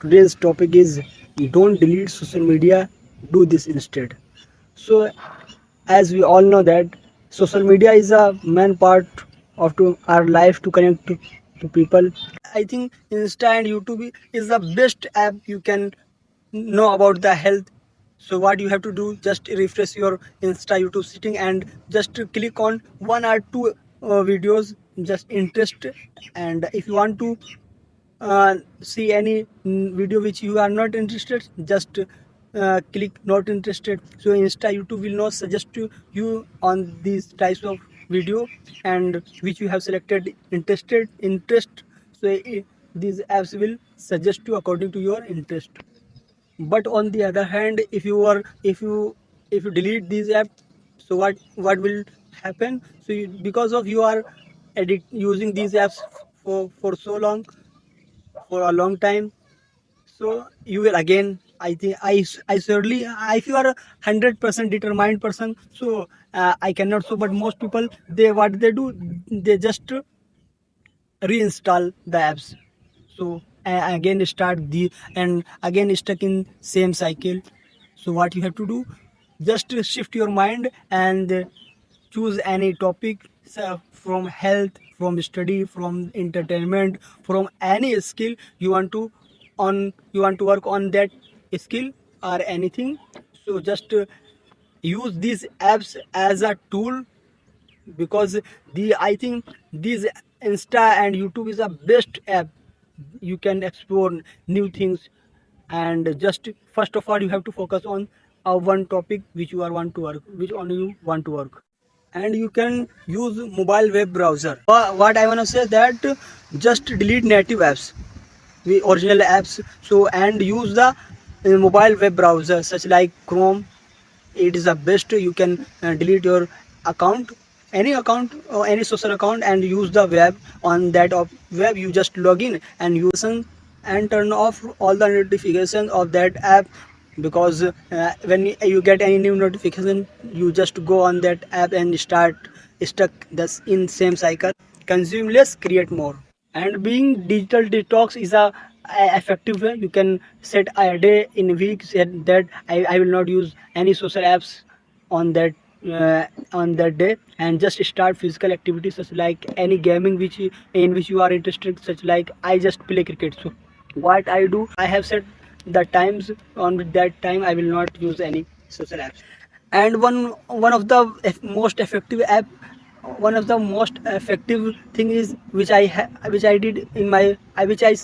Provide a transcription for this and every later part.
today's topic is don't delete social media, do this instead. So, as we all know that social media is a main part of our life to connect to people. I think Insta and YouTube is the best app you can know about the health. So what you have to do, just refresh your Insta YouTube setting and just click on one or two videos just interest. And if you want to see any video which you are not interested, just click not interested. So Insta YouTube will not suggest to you on these types of video and which you have selected interest. So these apps will suggest you according to your interest. But on the other hand, if you delete these apps, so what will happen? So because of you are using these apps for so long, for a long time, so you will again, I think, I certainly, if you are a 100% determined person, so I cannot. So but most people, they what they do, they just reinstall the apps. So again start the, and again stuck in same cycle. So what you have to do, just shift your mind and choose any topic, from health, from study, from entertainment, from any skill you want to you want to work on that skill or anything. So just use these apps as a tool, because the I think this Insta and YouTube is a best app. You can explore new things, and just first of all you have to focus on one topic which you are want to work, which only you want to work. And you can use mobile web browser. What I want to say that just delete native apps, the original apps. So and use the mobile web browser such like Chrome. It is the best. You can delete your account, any account or any social account, and use the web. On that of web you just log in and use and turn off all the notifications of that app, because when you get any new notification, you just go on that app and start stuck this in same cycle. Consume less, create more. And being digital detox is a effective way. You can set a day in a week, said that I will not use any social apps on that on that day, and just start physical activities such like any gaming which in which you are interested, such like I just play cricket. So what I do, I have set the times. On that time I will not use any social apps. And one of the most effective app, one of the most effective thing is which I did in my which I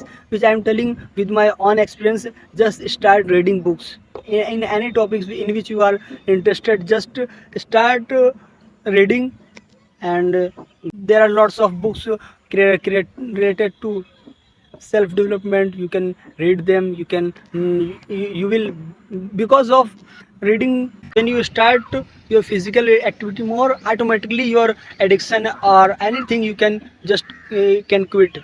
am telling with my own experience. Just start reading books in any topics in which you are interested. Just start reading. And there are lots of books related to self development. You can read them. You can you will, because of reading, when you start your physical activity more, automatically your addiction or anything you can just can quit.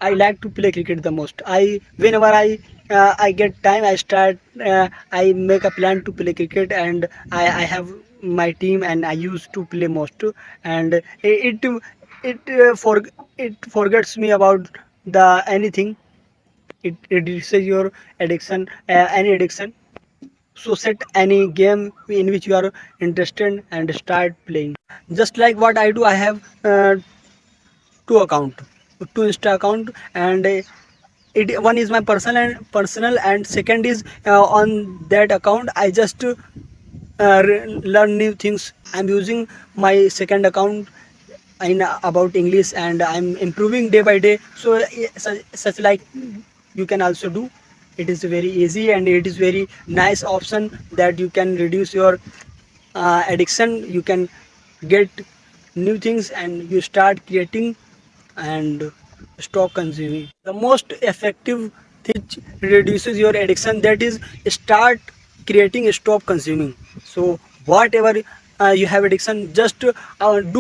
I like to play cricket the most. I whenever I get time, I start I make a plan to play cricket, and I have my team and I used to play most. And it forgets me about the anything. It reduces your addiction, any addiction. So set any game in which you are interested and start playing. Just like what I do, I have two account, two Insta account. And it one is my personal, and second is on that account I just learn new things. I'm using my second account in about English, and I'm improving day by day. So such like you can also do. It is very easy and it is very nice option that you can reduce your addiction. You can get new things and you start creating and stop consuming. The most effective thing which reduces your addiction, that is start creating, stop consuming. So whatever you have addiction, just do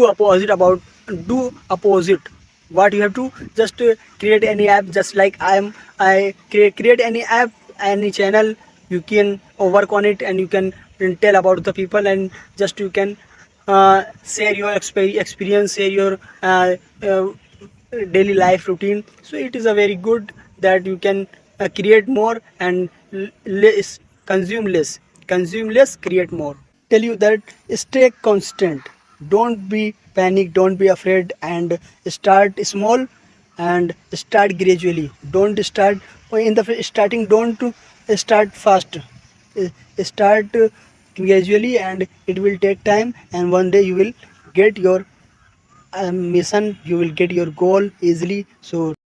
opposite about, do opposite. What you have to just create any app, just like I create any app, any channel. You can work on it and you can tell about the people, and just you can share your experience, share your daily life routine. So it is a very good that you can create more, and less, consume less, create more. Tell you that stay constant, don't be panic, don't be afraid, and start small and start gradually. Don't start in the starting, don't start fast. Start gradually, and it will take time, and one day you will get your mission, you will get your goal easily. So